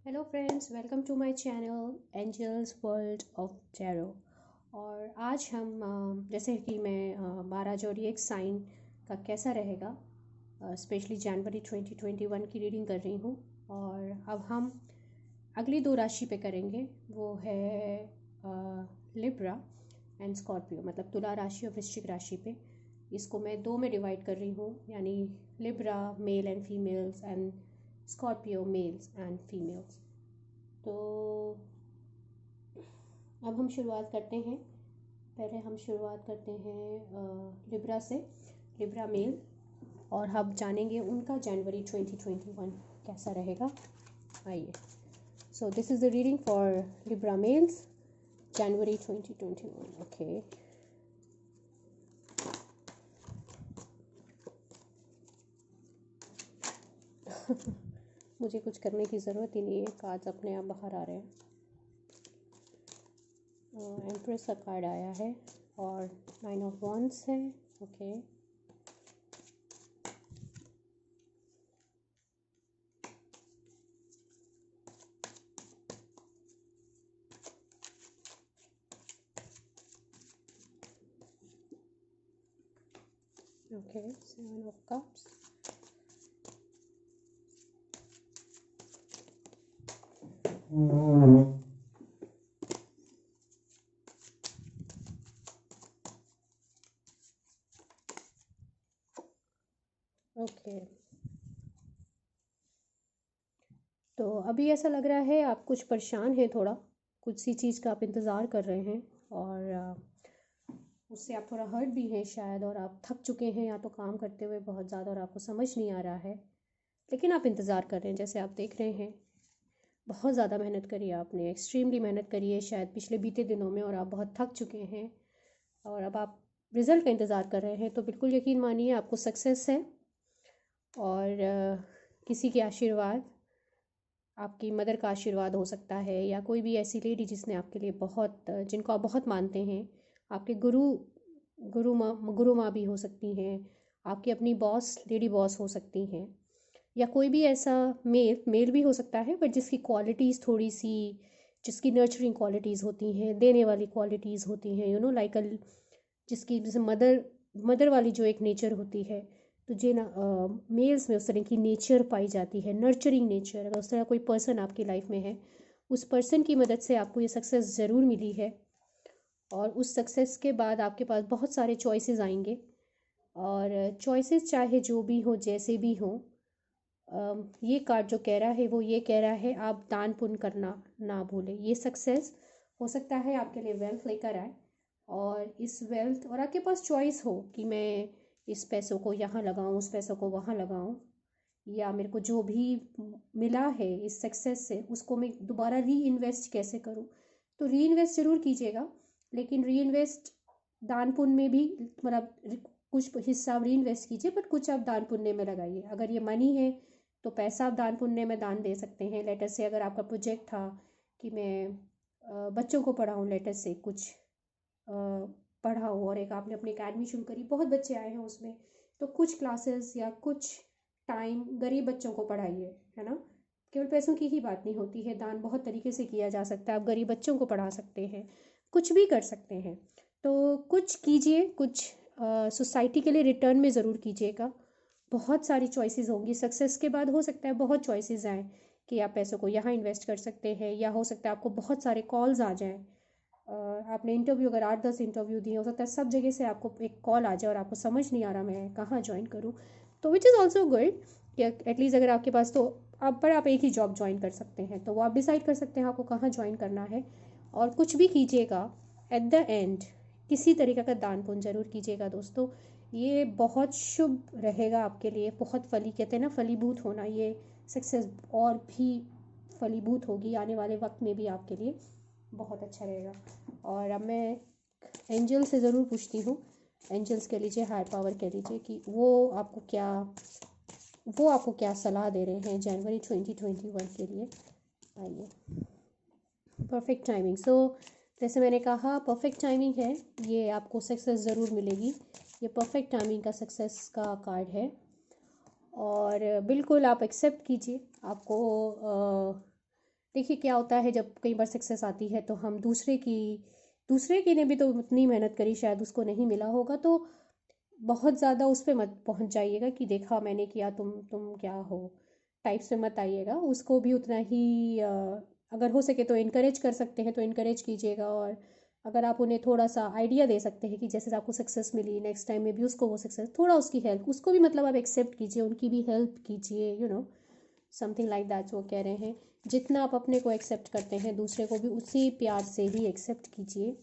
Hello friends, welcome to my channel angels world of tarot. और आज हम जैसे कि मैं 12 जोडिएक साइन का कैसा रहेगा, स्पेशली जनवरी 2021 की रीडिंग कर रही हूँ। और अब हम अगली दो राशि पे करेंगे, वो है लिब्रा एंड स्कॉर्पियो, मतलब तुला राशि और वृश्चिक राशि पे। इसको मैं दो में डिवाइड कर रही हूँ, यानी Libra male and females and Scorpio mails and females. तो अब हम शुरुआत करते हैं। पहले हम शुरुआत करते हैं लिब्रा से, लिब्रा मेल, और हम जानेंगे उनका जनवरी 2021 कैसा रहेगा। आइए, so this is the reading for Libra males January 2021। Okay, मुझे कुछ करने की ज़रूरत ही नहीं है, कार्ड्स अपने आप बाहर आ रहे हैं। एम्प्रेस का कार्ड आया है और 9 ऑफ वॉन्ड्स है। Okay, okay, 7 of cups, okay. तो अभी ऐसा लग रहा है आप कुछ परेशान हैं, थोड़ा कुछ सी चीज़ का आप इंतज़ार कर रहे हैं, और उससे आप थोड़ा हर्ट भी हैं शायद, और आप थक चुके हैं या तो काम करते हुए बहुत ज़्यादा, और आपको समझ नहीं आ रहा है, लेकिन आप इंतज़ार कर रहे हैं। जैसे आप देख रहे हैं, बहुत ज़्यादा मेहनत करी है आपने, एक्सट्रीमली मेहनत करी है शायद पिछले बीते दिनों में, और आप बहुत थक चुके हैं, और अब आप रिज़ल्ट का इंतज़ार कर रहे हैं। तो बिल्कुल यकीन मानिए, आपको सक्सेस है। और किसी के आशीर्वाद, आपकी मदर का आशीर्वाद हो सकता है, या कोई भी ऐसी लेडी जिसने आपके लिए बहुत, जिनको आप बहुत मानते हैं, आपके गुरु माँ भी हो सकती हैं, आपकी अपनी बॉस, लेडी बॉस हो सकती हैं, या कोई भी ऐसा मेल भी हो सकता है, बट जिसकी क्वालिटीज़ थोड़ी सी, जिसकी नर्चरिंग क्वालिटीज़ होती हैं, देने वाली क्वालिटीज़ होती हैं, लाइक जिसकी जैसे मदर मदर वाली जो एक नेचर होती है। तो जे ना मेल्स में उस तरह की नेचर पाई जाती है, नर्चरिंग नेचर। अगर उस तरह कोई पर्सन आपकी लाइफ में है, उस पर्सन की मदद से आपको ये सक्सेस ज़रूर मिली है, और उस सक्सेस के बाद आपके पास बहुत सारे चॉइसेस आएंगे। और चॉइसेस चाहे जो भी हो, जैसे भी हो, ये कार्ड जो कह रहा है वो ये कह रहा है, आप दान पुण्य करना ना भूलें। ये सक्सेस हो सकता है आपके लिए वेल्थ लेकर आए, और इस वेल्थ, और आपके पास चॉइस हो कि मैं इस पैसों को यहाँ लगाऊं, उस पैसों को वहाँ लगाऊं, या मेरे को जो भी मिला है इस सक्सेस से, उसको मैं दोबारा री इन्वेस्ट कैसे करूं। तो री इन्वेस्ट ज़रूर कीजिएगा, लेकिन री इन्वेस्ट दान पुण्य में भी, मतलब कुछ हिस्सा आप री इन्वेस्ट कीजिए, बट कुछ आप दान पुण्य में लगाइए। अगर ये मनी है तो पैसा आप दान पुण्य में दान दे सकते हैं। लेटर से अगर आपका प्रोजेक्ट था कि मैं बच्चों को पढ़ाऊँ, लेटर से कुछ पढ़ाओ, और एक आपने अपनी अकेडमी शुरू करी, बहुत बच्चे आए हैं उसमें, तो कुछ क्लासेस या कुछ टाइम गरीब बच्चों को पढ़ाइए, है ना। केवल पैसों की ही बात नहीं होती है, दान बहुत तरीके से किया जा सकता है। आप गरीब बच्चों को पढ़ा सकते हैं, कुछ भी कर सकते हैं। तो कुछ कीजिए, कुछ सोसाइटी के लिए रिटर्न में ज़रूर कीजिएगा। बहुत सारी चॉइसेस होंगी सक्सेस के बाद, हो सकता है बहुत चॉइसेस आएँ कि आप पैसों को यहाँ इन्वेस्ट कर सकते हैं, या हो सकता है आपको बहुत सारे कॉल्स आ जाएँ। आपने इंटरव्यू, अगर 8-10 इंटरव्यू दिए, हो सकता है सब जगह से आपको एक कॉल आ जाए और आपको समझ नहीं आ रहा मैं कहाँ ज्वाइन करूँ। तो विच इज़ ऑल्सो गुड कि एटलीस्ट अगर आपके पास, तो आप एक ही जॉब ज्वाइन कर सकते हैं, तो वो आप डिसाइड कर सकते हैं आपको कहाँ ज्वाइन करना है। और कुछ भी कीजिएगा, एट द एंड किसी तरीके का दान पुण्य ज़रूर कीजिएगा दोस्तों। ये बहुत शुभ रहेगा आपके लिए, बहुत कहते हैं ना, फलीभूत होना, ये सक्सेस और भी फलीभूत होगी आने वाले वक्त में भी आपके लिए, बहुत अच्छा रहेगा। और अब मैं एंजल से ज़रूर पूछती हूँ, एंजल्स कह लीजिए, हायर पावर कह लीजिए, कि वो आपको क्या सलाह दे रहे हैं जनवरी 2021 के लिए। आइए, परफेक्ट टाइमिंग। सो जैसे मैंने कहा, परफेक्ट टाइमिंग है, ये आपको सक्सेस ज़रूर मिलेगी। ये परफेक्ट टाइमिंग का सक्सेस का कार्ड है, और बिल्कुल आप एक्सेप्ट कीजिए। आपको देखिए क्या होता है जब कई बार सक्सेस आती है तो हम दूसरे की ने भी तो उतनी मेहनत करी, शायद उसको नहीं मिला होगा, तो बहुत ज़्यादा उस पे मत पहुंच जाइएगा कि देखा मैंने किया, तुम क्या हो टाइप से मत आइएगा। उसको भी उतना ही अगर हो सके तो इनकरेज कर सकते हैं तो इनकरेज कीजिएगा। और अगर आप उन्हें थोड़ा सा आइडिया दे सकते हैं कि जैसे आपको सक्सेस मिली, नेक्स्ट टाइम में भी उसको वो सक्सेस, थोड़ा उसकी हेल्प, उसको भी मतलब आप एक्सेप्ट कीजिए, उनकी भी हेल्प कीजिए, समथिंग लाइक दैट वो कह रहे हैं। जितना आप अपने को एक्सेप्ट करते हैं दूसरे को भी उसी प्यार से ही एक्सेप्ट कीजिए।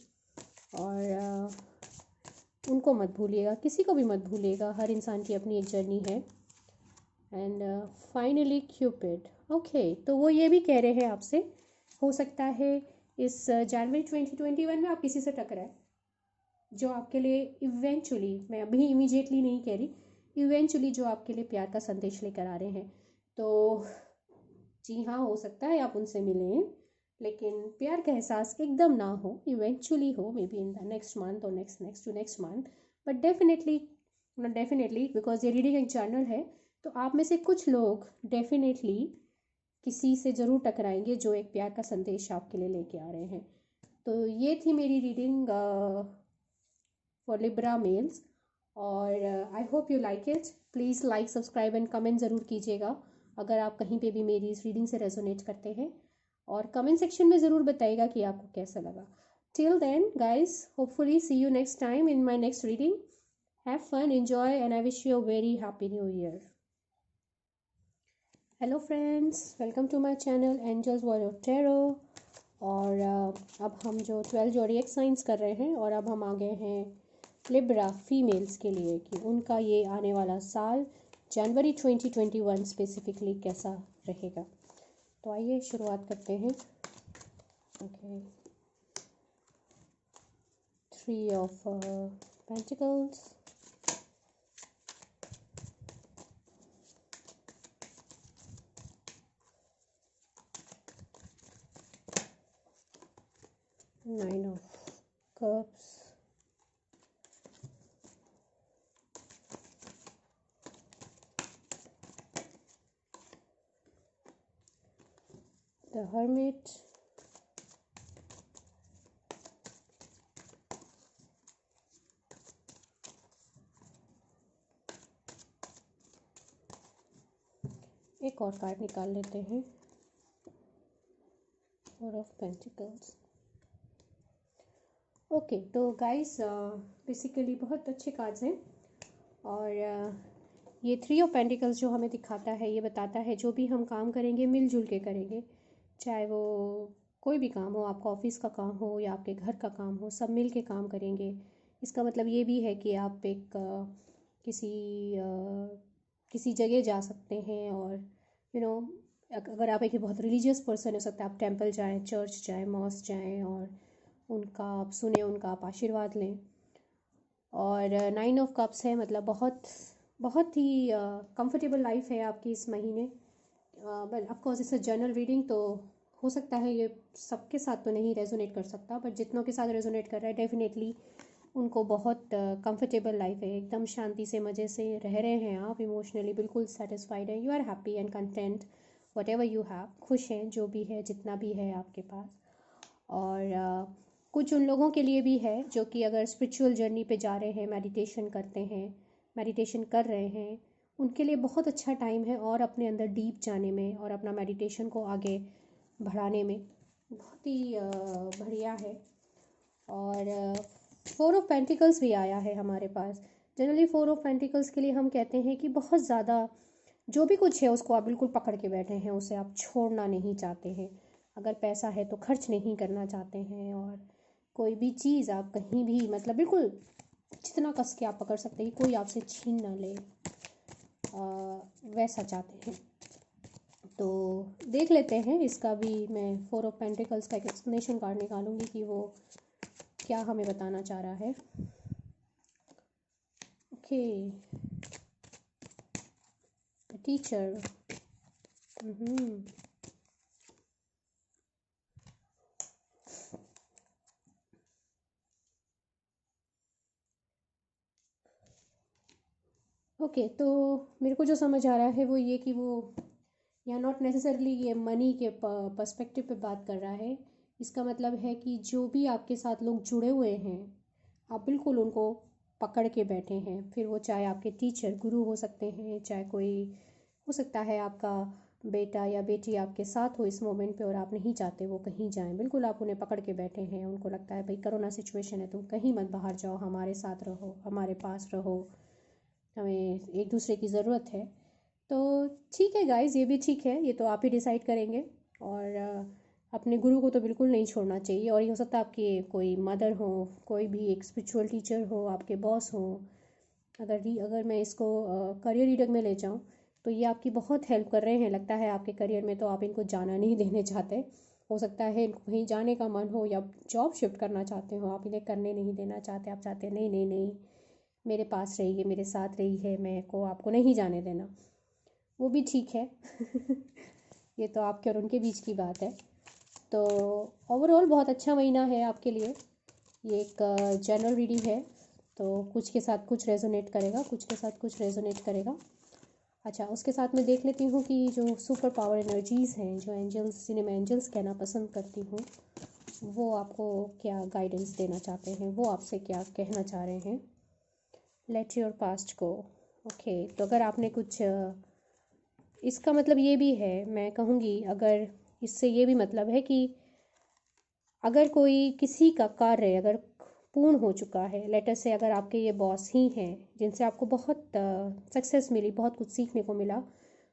और उनको मत भूलिएगा, किसी को भी मत भूलिएगा, हर इंसान की अपनी एक जर्नी है। एंड फाइनली क्यूपिड, ओके, तो वो ये भी कह रहे हैं आपसे, हो सकता है इस जनवरी 2021 में आप किसी से टकराए जो आपके लिए इवेंचुअली, मैं अभी इमीडिएटली नहीं कह रही, इवेंचुअली जो आपके लिए प्यार का संदेश लेकर आ रहे हैं। तो जी हाँ, हो सकता है आप उनसे मिलें, लेकिन प्यार का एहसास एकदम ना हो, इवेंचुअली हो, maybe in the next month और next next to next month, but definitely, not definitely because ये रीडिंग एक जर्नल है, तो आप में से कुछ लोग डेफिनेटली किसी से ज़रूर टकराएंगे जो एक प्यार का संदेश आपके लिए लेके आ रहे हैं। तो ये थी मेरी रीडिंग फॉर लिब्रा मेल्स, और I hope you like it. Please like, subscribe and comment ज़रूर कीजिएगा अगर आप कहीं पे भी मेरी इस रीडिंग से रेजोनेट करते हैं, और कमेंट सेक्शन में ज़रूर बताइएगा कि आपको कैसा लगा। Till then guys, hopefully see you next time in my next reading. Have fun, enjoy, and I wish you a very happy new year. Hello friends, welcome to my channel angels warrior tarot. और अब हम जो 12 जोडिएक science कर रहे हैं, और अब हम आ गए हैं लिब्रा फीमेल्स के लिए कि उनका ये आने वाला साल जनवरी 2021 स्पेसिफिकली कैसा रहेगा। तो आइए शुरुआत करते हैं। Okay, 3 of pentacles, nine of cups, the hermit, एक और कार्ड निकाल लेते हैं, 4 ऑफ पेंटिकल्स। ओके, तो गाइस बेसिकली बहुत अच्छे कार्ड्स हैं, और ये 3 ऑफ पेंटिकल्स जो हमें दिखाता है, ये बताता है जो भी हम काम करेंगे मिलजुल के करेंगे, चाहे वो कोई भी काम हो, आपका ऑफिस का काम हो या आपके घर का काम हो, सब मिल के काम करेंगे। इसका मतलब ये भी है कि आप एक किसी किसी जगह जा सकते हैं, और अगर आप एक बहुत रिलीजियस पर्सन हो सकता है, आप टेंपल जाएं, चर्च जाएं, मॉस्क जाएं, और उनका आप सुने, उनका आप आशीर्वाद लें। और 9 ऑफ कप्स है, मतलब बहुत बहुत ही कंफर्टेबल लाइफ है आपकी इस महीने। But of course it's a journal reading, तो हो सकता है ये सबके साथ तो नहीं रेजोनेट कर सकता, बट जितनों के साथ रेजोनेट कर रहा है डेफिनेटली उनको बहुत कंफर्टेबल लाइफ है, एकदम शांति से मज़े से रह रहे हैं आप, इमोशनली बिल्कुल सेटिस्फाइड है, you are happy and content whatever you have, खुश हैं जो भी है, जितना भी है आपके पास। और कुछ उन लोगों के लिए भी है जो कि अगर स्पिरिचुअल जर्नी पे जा रहे हैं, मेडिटेशन करते हैं, मेडिटेशन कर रहे हैं, उनके लिए बहुत अच्छा टाइम है, और अपने अंदर डीप जाने में और अपना मेडिटेशन को आगे बढ़ाने में बहुत ही बढ़िया है। और 4 ऑफ पेंटिकल्स भी आया है हमारे पास। जनरली 4 ऑफ पेंटिकल्स के लिए हम कहते हैं कि बहुत ज़्यादा जो भी कुछ है उसको आप बिल्कुल पकड़ के बैठे हैं, उसे आप छोड़ना नहीं चाहते हैं। अगर पैसा है तो खर्च नहीं करना चाहते हैं, और कोई भी चीज़ आप कहीं भी मतलब बिल्कुल जितना कस के आप पकड़ सकते हैं, कोई आपसे छीन ना ले, वैसा चाहते हैं। तो देख लेते हैं, इसका भी मैं 4 ऑफ पेंटिकल्स का एक एक्सप्लेनेशन कार्ड निकालूंगी कि वो क्या हमें बताना चाह रहा है। ओके, टीचर, ओके, तो मेरे को जो समझ आ रहा है वो ये कि वो या नॉट नेसेसरली ये मनी के पर्सपेक्टिव पे बात कर रहा है। इसका मतलब है कि जो भी आपके साथ लोग जुड़े हुए हैं, आप बिल्कुल उनको पकड़ के बैठे हैं। फिर वो चाहे आपके टीचर गुरु हो सकते हैं, चाहे कोई हो सकता है आपका बेटा या बेटी आपके साथ हो इस मोमेंट पे और आप नहीं चाहते वो कहीं जाएं, बिल्कुल आप उन्हें पकड़ के बैठे हैं। उनको लगता है भाई कोरोना सिचुएशन है, तुम कहीं मत बाहर जाओ, हमारे साथ रहो, हमारे पास रहो, हमें एक दूसरे की ज़रूरत है। तो ठीक है गाइस, ये भी ठीक है, ये तो आप ही डिसाइड करेंगे। और अपने गुरु को तो बिल्कुल नहीं छोड़ना चाहिए। और ये हो सकता है आपकी कोई मदर हो, कोई भी एक स्पिरिचुअल टीचर हो, आपके बॉस हो। अगर मैं इसको करियर रीडर में ले जाऊँ तो ये आपकी बहुत हेल्प कर रहे हैं लगता है आपके करियर में, तो आप इनको जाना नहीं देने चाहते। हो सकता है इनको कहीं जाने का मन हो या जॉब शिफ्ट करना चाहते हो, आप इन्हें करने नहीं देना चाहते। आप चाहते हैं नहीं नहीं नहीं, मेरे पास रहिए, मेरे साथ रही है, मैं को आपको नहीं जाने देना। वो भी ठीक है ये तो आपके और उनके बीच की बात है। तो ओवरऑल बहुत अच्छा महीना है आपके लिए। ये एक जनरल रीडिंग है, तो कुछ के साथ कुछ रेजोनेट करेगा, कुछ के साथ कुछ रेजोनेट करेगा। अच्छा, उसके साथ मैं देख लेती हूँ कि जो सुपर पावर एनर्जीज़ हैं, जो एंजल्स, जिन्हें मैं एंजल्स कहना पसंद करती हूँ, वो आपको क्या गाइडेंस देना चाहते हैं, वो आपसे क्या कहना चाह रहे हैं। Late your past go. Okay, तो अगर आपने कुछ इसका मतलब ये भी है, मैं कहूँगी अगर इससे ये भी मतलब है कि अगर कोई किसी का कार्य अगर पूर्ण हो चुका है, लेटर से अगर आपके ये बॉस ही हैं जिनसे आपको बहुत सक्सेस मिली, बहुत कुछ सीखने को मिला,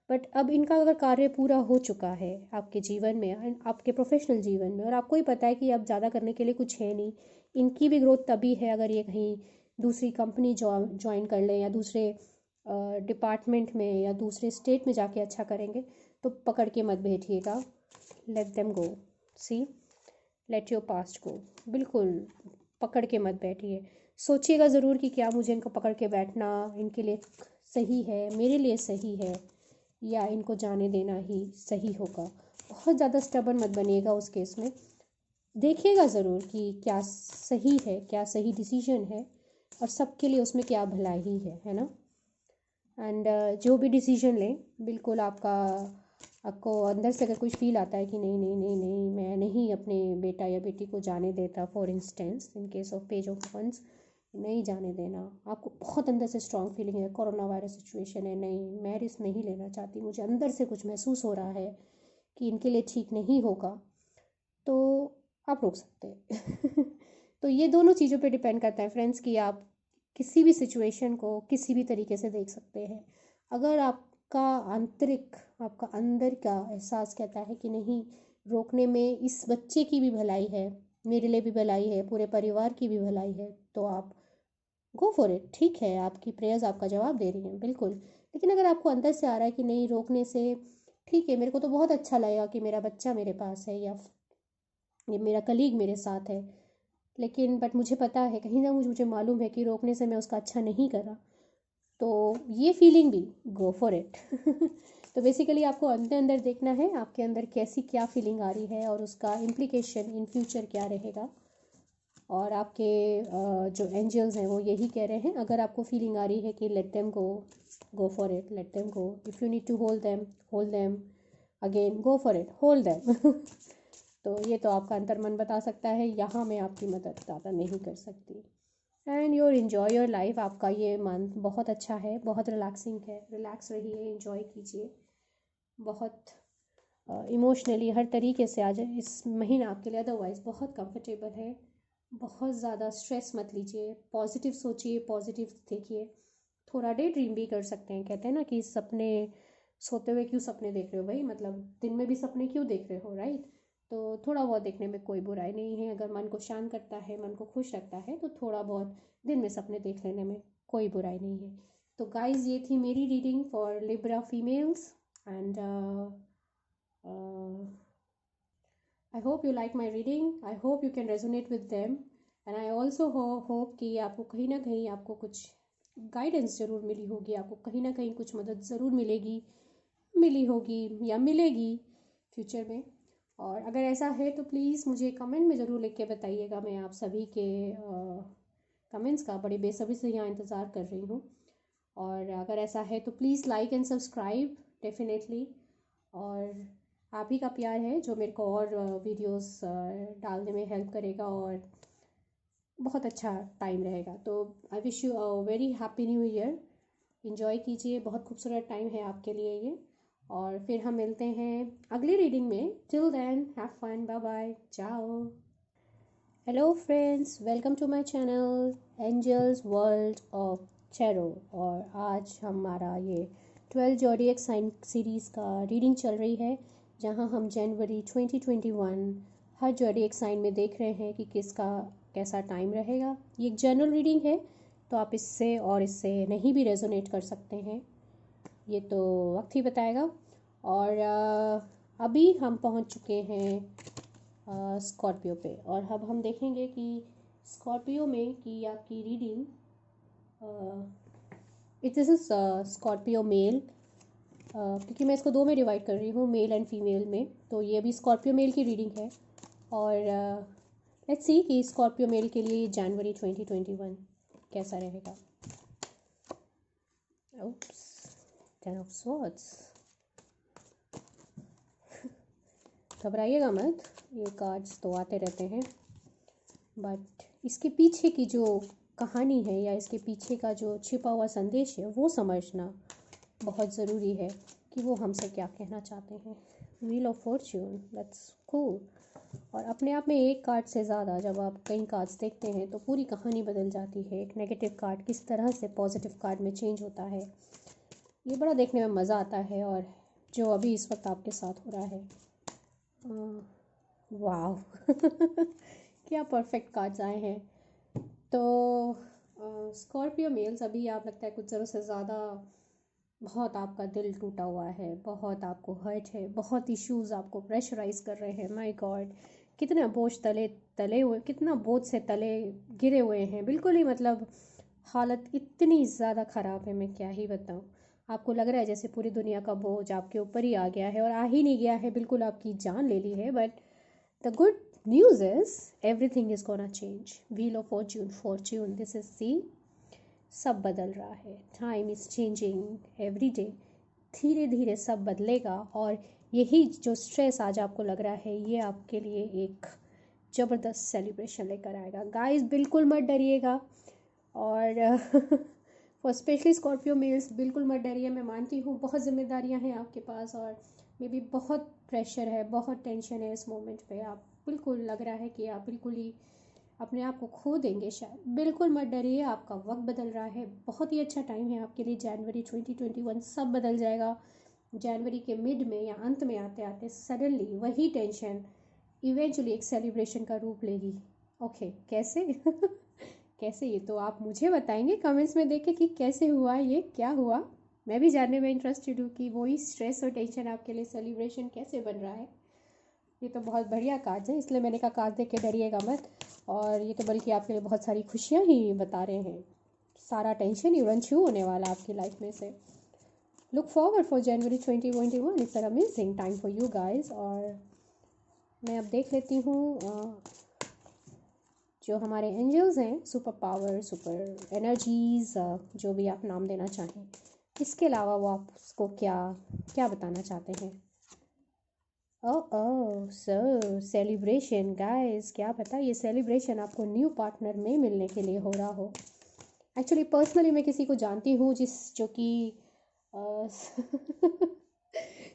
बट अब इनका अगर कार्य पूरा हो चुका है आपके जीवन में, आपके प्रोफेशनल जीवन में, और आपको ही पता है कि अब ज़्यादा करने के लिए कुछ है नहीं, इनकी भी ग्रोथ तभी है अगर ये कहीं दूसरी कंपनी ज्वाइन कर लें या दूसरे डिपार्टमेंट में या दूसरे स्टेट में जाके अच्छा करेंगे, तो पकड़ के मत बैठिएगा। Let them go. See, let your past go. बिल्कुल पकड़ के मत बैठिए, सोचिएगा ज़रूर कि क्या मुझे इनको पकड़ के बैठना इनके लिए सही है, मेरे लिए सही है, या इनको जाने देना ही सही होगा। बहुत ज़्यादा स्टबर्न मत बनिएगा उस केस में। देखिएगा ज़रूर कि क्या सही है, क्या सही डिसीजन है, और सबके लिए उसमें क्या भलाई है ना। एंड जो भी डिसीजन लें, बिल्कुल आपको अंदर से अगर कुछ फील आता है कि नहीं नहीं नहीं नहीं, मैं नहीं अपने बेटा या बेटी को जाने देता, for instance in case of page of wands, नहीं जाने देना, आपको बहुत अंदर से स्ट्रॉन्ग फीलिंग है, कोरोना वायरस सिचुएशन है, नहीं मैं रिस्क नहीं लेना चाहती, मुझे अंदर से कुछ महसूस हो रहा है कि इनके लिए ठीक नहीं होगा, तो आप रोक सकते हैं तो ये दोनों चीज़ों पे डिपेंड करता है फ्रेंड्स कि आप किसी भी सिचुएशन को किसी भी तरीके से देख सकते हैं। अगर आपका आंतरिक, आपका अंदर का एहसास कहता है कि नहीं, रोकने में इस बच्चे की भी भलाई है, मेरे लिए भी भलाई है, पूरे परिवार की भी भलाई है, तो आप गो फॉर इट। ठीक है, आपकी प्रेयर्स आपका जवाब दे रही हैं बिल्कुल। लेकिन अगर आपको अंदर से आ रहा है कि नहीं, रोकने से ठीक है, मेरे को तो बहुत अच्छा लगेगा कि मेरा बच्चा मेरे पास है या ये मेरा कलीग मेरे साथ है, लेकिन बट मुझे पता है कहीं ना मुझे मालूम है कि रोकने से मैं उसका अच्छा नहीं कर रहा, तो ये फीलिंग भी गो फॉर इट तो बेसिकली आपको अंदर अंदर देखना है आपके अंदर कैसी क्या फीलिंग आ रही है और उसका इम्प्लीकेशन इन फ्यूचर क्या रहेगा। और आपके जो एंजल्स हैं वो यही कह रहे हैं, अगर आपको फीलिंग आ रही है कि let them go, go for it, let them go. If you need to hold them again, go for it, hold them तो ये तो आपका अंतर मन बता सकता है, यहाँ मैं आपकी मदद ज़्यादा नहीं कर सकती। And your enjoy your life, आपका ये मंथ बहुत अच्छा है, बहुत रिलैक्सिंग है, रिलैक्स रहिए, इन्जॉय कीजिए, बहुत इमोशनली हर तरीके से आज इस महीना आपके लिए अदरवाइज़ बहुत कंफर्टेबल है। बहुत ज़्यादा स्ट्रेस मत लीजिए, पॉजिटिव सोचिए, पॉजिटिव देखिए, थोड़ा डे ड्रीम भी कर सकते हैं। कहते हैं ना कि सपने, सोते हुए क्यों सपने देख रहे हो भाई, मतलब दिन में भी सपने क्यों देख रहे हो, राइट। तो थोड़ा बहुत देखने में कोई बुराई नहीं है, अगर मन को शांत करता है, मन को खुश रखता है, तो थोड़ा बहुत दिन में सपने देख लेने में कोई बुराई नहीं है। तो गाइज, ये थी मेरी reading for Libra females, and I hope you like my reading. I hope you can resonate with them. And I also hope कि आपको कहीं ना कहीं आपको कुछ गाइडेंस ज़रूर मिली होगी, आपको कहीं ना कहीं कुछ मदद ज़रूर मिलेगी, मिली होगी या मिलेगी फ्यूचर में। और अगर ऐसा है तो प्लीज़ मुझे कमेंट में ज़रूर लिख के बताइएगा, मैं आप सभी के कमेंट्स का बड़ी बेसब्री से यहाँ इंतज़ार कर रही हूँ। और अगर ऐसा है तो please like and subscribe definitely. और आप ही का प्यार है जो मेरे को और वीडियोस डालने में हेल्प करेगा और बहुत अच्छा टाइम रहेगा। तो आई wish you a very happy new year. Enjoy कीजिए, बहुत खूबसूरत टाइम है आपके लिए ये। और फिर हम मिलते हैं अगली रीडिंग में। Till then have fun, bye bye, ciao. Hello friends, welcome to my channel angels world of Cheiro. और आज हमारा ये 12 जॉडिएक साइन सीरीज़ का रीडिंग चल रही है, जहां हम जनवरी 2021 हर जॉडिएक साइन में देख रहे हैं कि किसका कैसा टाइम रहेगा। ये एक जनरल रीडिंग है, तो आप इससे और इससे नहीं भी रेजोनेट कर सकते हैं, ये तो वक्त ही बताएगा। और अभी हम पहुंच चुके हैं स्कॉर्पियो पे, और अब हम देखेंगे कि स्कॉर्पियो में कि आपकी reading this is Scorpio male, क्योंकि मैं इसको दो में डिवाइड कर रही हूँ, मेल एंड फीमेल में। तो ये अभी स्कॉर्पियो मेल की रीडिंग है। और लेट्स सी कि स्कॉर्पियो मेल के लिए जनवरी 2021 कैसा रहेगा। Oops, 10 of swords. घबराइएगा मत, ये कार्ड्स तो आते रहते हैं, बट इसके पीछे की जो कहानी है या इसके पीछे का जो छिपा हुआ संदेश है वो समझना बहुत ज़रूरी है कि वो हमसे क्या कहना चाहते हैं। Wheel of Fortune, that's cool. और अपने आप में एक कार्ड से ज़्यादा जब आप कई कार्ड्स देखते हैं तो पूरी कहानी बदल जाती है। एक नेगेटिव कार्ड किस तरह से पॉजिटिव कार्ड में चेंज होता है, ये बड़ा देखने में मज़ा आता है। और जो अभी इस वक्त आपके साथ हो रहा है, वाह क्या परफेक्ट कार्ड्स आए हैं। तो स्कॉर्पियो मेल्स, अभी आप लगता है कुछ ज़रूर से ज़्यादा बहुत आपका दिल टूटा हुआ है, बहुत आपको हर्ट है, बहुत इश्यूज आपको प्रेशराइज कर रहे हैं। माय गॉड, कितना बोझ तले तले हुए, कितना बोझ से तले गिरे हुए हैं, बिल्कुल ही मतलब हालत इतनी ज़्यादा ख़राब है, मैं क्या ही बताऊँ। आपको लग रहा है जैसे पूरी दुनिया का बोझ आपके ऊपर ही आ गया है, और आ ही नहीं गया है, बिल्कुल आपकी जान ले ली है। But the good news is everything is gonna change. Wheel of fortune, fortune, this is see, सब बदल रहा है। Time is changing every day, धीरे धीरे सब बदलेगा। और यही जो स्ट्रेस आज आपको लग रहा है, ये आपके लिए एक ज़बरदस्त सेलिब्रेशन लेकर आएगा। गाइस बिल्कुल मत डरिएगा, और फॉर स्पेशली स्कॉर्पियो मेल्स बिल्कुल मत डरिए। मैं मानती हूँ बहुत जिम्मेदारियाँ हैं आपके पास, और मे भी बहुत प्रेशर है, बहुत टेंशन है इस मोमेंट पे। आप बिल्कुल लग रहा है कि आप बिल्कुल ही अपने आप को खो देंगे शायद। बिल्कुल मत डरिए, आपका वक्त बदल रहा है, बहुत ही अच्छा टाइम है आपके लिए। जनवरी 2021 सब बदल जाएगा। जनवरी के मिड में या अंत में आते आते सडनली वही टेंशन इवेंचुअली एक सेलिब्रेशन का रूप लेगी। ओके, कैसे कैसे, ये तो आप मुझे बताएंगे कमेंट्स में देख के कि कैसे हुआ, ये क्या हुआ। मैं भी जानने में इंटरेस्टेड हूँ कि वही स्ट्रेस और टेंशन आपके लिए सेलिब्रेशन कैसे बन रहा है। ये तो बहुत बढ़िया कार्ड है, इसलिए मैंने कहा कार्ड देख के डरिएगा मत। और ये तो बल्कि आपके लिए बहुत सारी खुशियाँ ही बता रहे हैं, सारा टेंशन ही रन छू होने वाला आपकी लाइफ में से। Look forward for January 2021, it's an amazing time for you guys. और मैं अब देख लेती हूँ जो हमारे एंजल्स हैं, सुपर पावर, सुपर एनर्जीज, जो भी आप नाम देना चाहें, इसके अलावा वो आपको क्या क्या बताना चाहते हैं। ओह सो सेलिब्रेशन गाइस, क्या पता ये सेलिब्रेशन आपको न्यू पार्टनर में मिलने के लिए हो रहा हो। एक्चुअली पर्सनली मैं किसी को जानती हूँ जो कि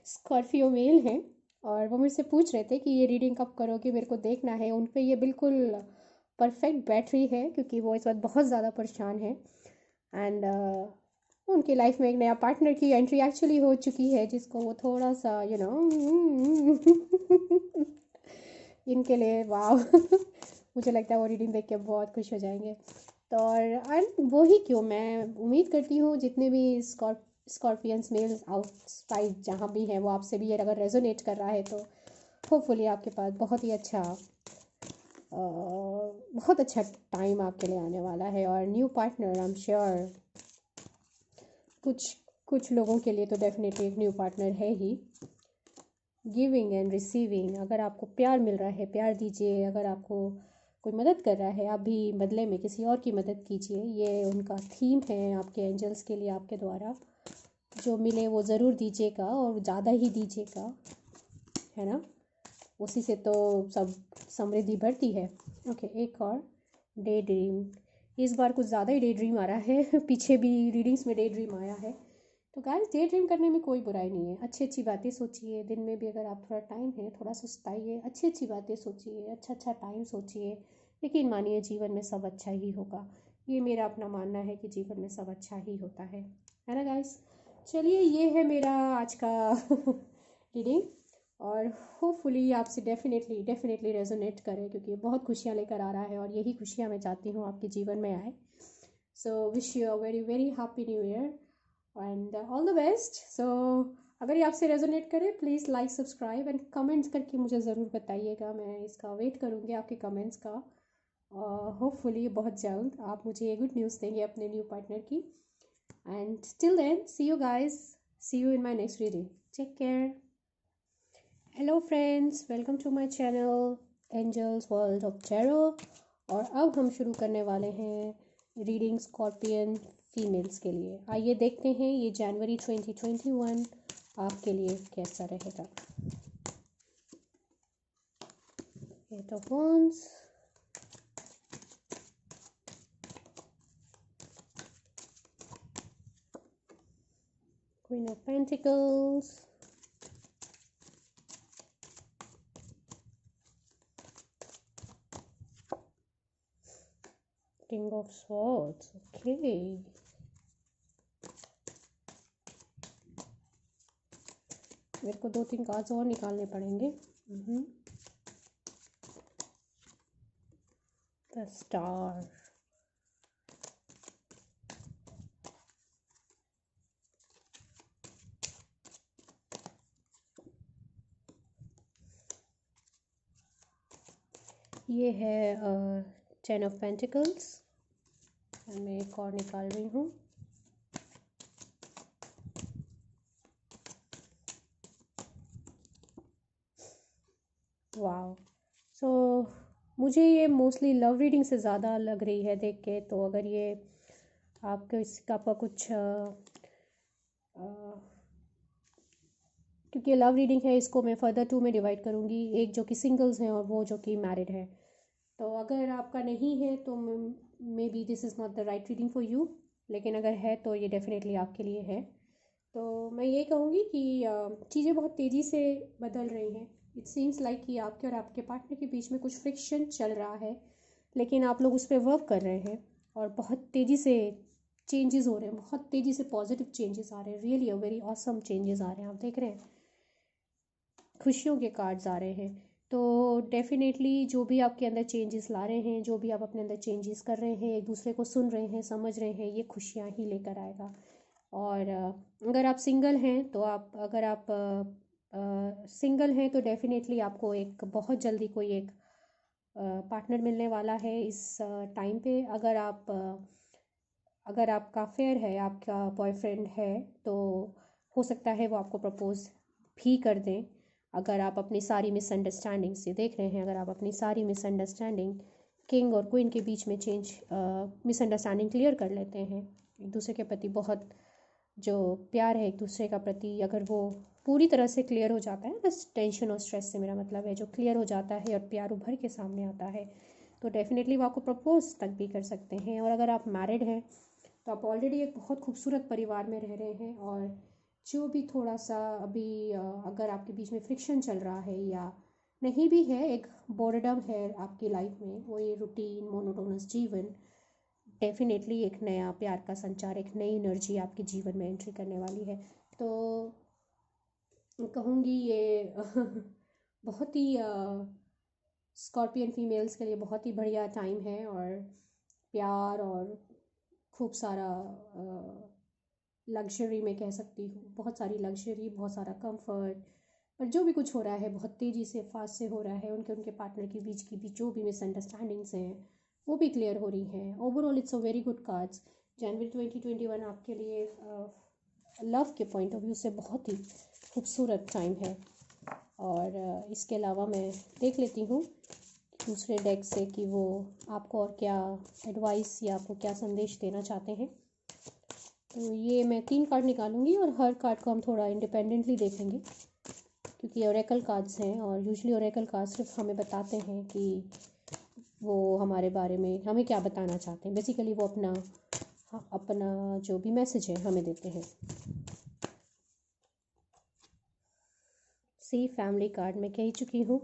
स्कॉर्पियो मेल हैं, और वो मुझसे पूछ रहे थे कि ये रीडिंग कब करोगे, मेरे को देखना है। उन पे ये बिल्कुल परफेक्ट बैटरी है, क्योंकि वो इस वक्त बहुत ज़्यादा परेशान है। एंड उनकी लाइफ में एक नया पार्टनर की एंट्री एक्चुअली हो चुकी है, जिसको वो थोड़ा सा इनके लिए वाह मुझे लगता है वो रीडिंग देख के बहुत खुश हो जाएंगे। तो और वो ही क्यों, मैं उम्मीद करती हूँ जितने भी स्कॉर्पियंस मेल्स आउटसाइड जहाँ भी हैं, वो आपसे भी अगर रेजोनेट कर रहा है तो होपफुली आपके पास बहुत अच्छा टाइम आपके लिए आने वाला है। और new partner, I am sure कुछ कुछ लोगों के लिए तो डेफिनेटली एक न्यू पार्टनर है ही। गिविंग एंड रिसीविंग, अगर आपको प्यार मिल रहा है प्यार दीजिए, अगर आपको कोई मदद कर रहा है आप भी बदले में किसी और की मदद कीजिए। ये उनका थीम है आपके एंजल्स के लिए आपके द्वारा। जो मिले वो ज़रूर दीजिएगा और ज़्यादा ही दीजिएगा, है ना। उसी से तो सब समृद्धि बढ़ती है। ओके, एक और डे ड्रीम। इस बार कुछ ज़्यादा ही डे ड्रीम आ रहा है पीछे भी रीडिंग्स में डे ड्रीम आया है। तो गाइस, डे ड्रीम करने में कोई बुराई नहीं है। अच्छी अच्छी बातें सोचिए। दिन में भी अगर आप थोड़ा टाइम है, थोड़ा सुस्ताइए, अच्छी अच्छी बातें सोचिए, अच्छा अच्छा टाइम सोचिए। लेकिन मानिए, जीवन में सब अच्छा ही होगा। ये मेरा अपना मानना है कि जीवन में सब अच्छा ही होता है ना गाइस। चलिए, ये है मेरा आज का रीडिंग, और होपफुली आपसे डेफिनेटली डेफिनेटली रेजोनेट करे, क्योंकि बहुत खुशियाँ लेकर आ रहा है और यही खुशियाँ मैं चाहती हूँ आपके जीवन में आए। So wish you a very very happy new year and all the best. So अगर ये आपसे रेजोनेट करे, please like, subscribe and comments करके मुझे ज़रूर बताइएगा। मैं इसका वेट करूँगी आपके कमेंट्स का। होपफुली बहुत जल्द आप मुझे ये गुड न्यूज़ देंगे अपने न्यू पार्टनर की। And till then, see you guys, see you in my next reading. Take care. Hello friends, welcome to my channel angels world of tarot. और अब हम शुरू करने वाले हैं रीडिंग स्कॉर्पियन फीमेल्स के लिए। आइए देखते हैं ये जनवरी 2021 आपके लिए कैसा रहेगा। Eight of wands, queen of pentacles, king of swords. Okay, मेरे को 2-3 कार्ड्स और निकालने पड़ेंगे। द स्टार, ये है 10 ऑफ पेंटिकल्स। मैं एक और निकाल रही हूँ। वाओ। सो मुझे ये मोस्टली लव रीडिंग से ज़्यादा लग रही है देख के। तो अगर ये आपको इसका कुछ क्योंकि लव रीडिंग है, इसको मैं फर्दर 2 में डिवाइड करूँगी। एक जो कि सिंगल्स हैं और वो जो कि मैरिड है। तो अगर आपका नहीं है तो may be this is not the right reading for you, लेकिन अगर है तो ये डेफिनेटली आपके लिए है। तो मैं ये कहूँगी कि चीज़ें बहुत तेज़ी से बदल रही हैं। इट सीम्स लाइक कि आपके और आपके पार्टनर के बीच में कुछ फ्रिक्शन चल रहा है, लेकिन आप लोग उस पर वर्क कर रहे हैं और बहुत तेज़ी से चेंजेस हो रहे हैं। बहुत तेज़ी से पॉजिटिव चेंजेस आ रहे हैं। Really a very awesome changes आ रहे हैं। आप देख रहे हैं, खुशियों के कार्ड्स आ रहे हैं। तो डेफिनेटली जो भी आपके अंदर चेंजेस ला रहे हैं, जो भी आप अपने अंदर चेंजेस कर रहे हैं, एक दूसरे को सुन रहे हैं, समझ रहे हैं, ये खुशियाँ ही लेकर आएगा। और अगर आप सिंगल हैं तो अगर आप सिंगल हैं तो डेफिनेटली आपको एक बहुत जल्दी कोई एक पार्टनर मिलने वाला है इस टाइम पे। अगर आपका अफेयर है, आपका बॉयफ्रेंड है, तो हो सकता है वो आपको प्रपोज भी कर दें। अगर आप अपनी सारी मिसअंडरस्टैंडिंग से देख रहे हैं, अगर आप अपनी सारी मिसअंडरस्टैंडिंग किंग और क्वीन के बीच में मिसअंडरस्टैंडिंग क्लियर कर लेते हैं, एक दूसरे के प्रति बहुत जो प्यार है एक दूसरे का प्रति, अगर वो पूरी तरह से क्लियर हो जाता है, बस टेंशन और स्ट्रेस से मेरा मतलब है, जो क्लियर हो जाता है और प्यार उभर के सामने आता है, तो डेफिनेटली वो आपको प्रपोज तक भी कर सकते हैं। और अगर आप मैरिड हैं तो आप ऑलरेडी एक बहुत खूबसूरत परिवार में रह रहे हैं। और जो भी थोड़ा सा अभी अगर आपके बीच में फ्रिक्शन चल रहा है या नहीं भी है, एक बोर्डम है आपकी लाइफ में, वो ये रूटीन मोनोटोनस जीवन, डेफिनेटली एक नया प्यार का संचार, एक नई एनर्जी आपके जीवन में एंट्री करने वाली है। तो कहूँगी ये बहुत ही स्कॉर्पियन फीमेल्स के लिए बहुत ही बढ़िया टाइम है। और प्यार और खूब सारा लग्जरी में कह सकती हूँ, बहुत सारी लग्जरी, बहुत सारा कंफर्ट। पर जो भी कुछ हो रहा है बहुत तेज़ी से फास्ट से हो रहा है। उनके पार्टनर के बीच की भी जो भी मिसअंडरस्टैंडिंग्स हैं वो भी क्लियर हो रही हैं। Overall it's a very good cards. जनवरी 2021 आपके लिए लव के पॉइंट ऑफ व्यू से बहुत ही खूबसूरत टाइम है। और इसके अलावा मैं देख लेती हूँ दूसरे डेक से कि वो आपको और क्या एडवाइस या आपको क्या संदेश देना चाहते हैं। तो ये मैं 3 कार्ड निकालूंगी और हर कार्ड को हम थोड़ा इंडिपेंडेंटली देखेंगे, क्योंकि ओरेकल कार्ड्स हैं और यूजुअली ओरेकल कार्ड्स सिर्फ हमें बताते हैं कि वो हमारे बारे में हमें क्या बताना चाहते हैं। बेसिकली वो अपना जो भी मैसेज है हमें देते हैं। सी फैमिली कार्ड मैं कह चुकी हूँ।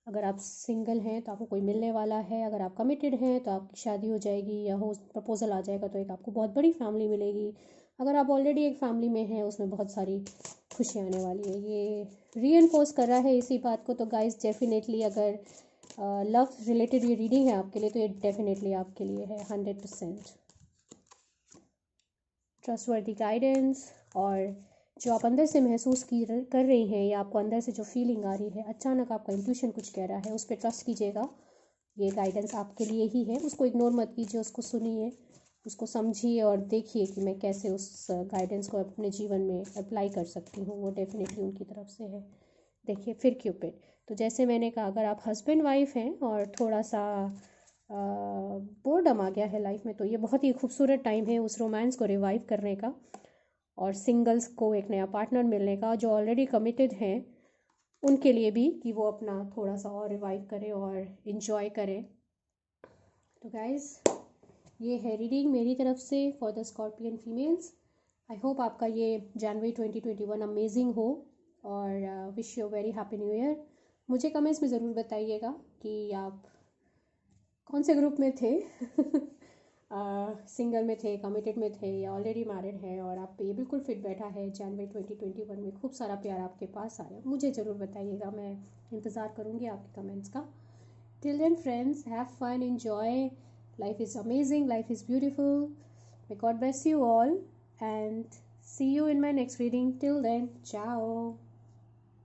अगर आप सिंगल हैं तो आपको कोई मिलने वाला है, अगर आप कमिटेड हैं तो आपकी शादी हो जाएगी या हो प्रपोजल आ जाएगा तो एक आपको बहुत बड़ी फैमिली मिलेगी। अगर आप ऑलरेडी एक फैमिली में हैं उसमें बहुत सारी खुशियाँ आने वाली है। ये रीइंफोर्स कर रहा है इसी बात को। तो गाइस डेफिनेटली अगर लव रिलेटेड ये रीडिंग है आपके लिए तो ये डेफिनेटली आपके लिए है 100%। ट्रस्टवर्दी गाइडेंस, और जो आप अंदर से महसूस कर रही हैं या आपको अंदर से जो फीलिंग आ रही है, अचानक आपका इंट्यूशन कुछ कह रहा है, उस पर ट्रस्ट कीजिएगा। ये गाइडेंस आपके लिए ही है। उसको इग्नोर मत कीजिए, उसको सुनिए, उसको समझिए और देखिए कि मैं कैसे उस गाइडेंस को अपने जीवन में अप्लाई कर सकती हूँ। वो डेफिनेटली उनकी तरफ से है। देखिए फिर क्यूपिड, तो जैसे मैंने कहा अगर आप हस्बैंड वाइफ हैं और थोड़ा सा बोर्डम आ गया है लाइफ में, तो ये बहुत ही खूबसूरत टाइम है उस रोमांस को रिवाइव करने का और सिंगल्स को एक नया पार्टनर मिलने का। जो ऑलरेडी कमिटेड हैं उनके लिए भी कि वो अपना थोड़ा सा और रिवाइव करें और इन्जॉय करें। तो गाइज़ ये है रीडिंग मेरी तरफ से for the scorpion females. I hope आपका ये जनवरी 2021 अमेजिंग हो और wish you very happy new year. मुझे कमेंट्स में ज़रूर बताइएगा कि आप कौन से ग्रुप में थे सिंगल में थे, कमिटेड में थे या ऑलरेडी मैरिड हैं, और आप पे ये बिल्कुल फिट बैठा है जनवरी 2021 में खूब सारा प्यार आपके पास आया। मुझे ज़रूर बताइएगा, मैं इंतज़ार करूँगी आपके कमेंट्स का। Till then friends, have fun, enjoy, life is amazing, life is beautiful. May God bless you all and see you in my next reading. Till then, ciao.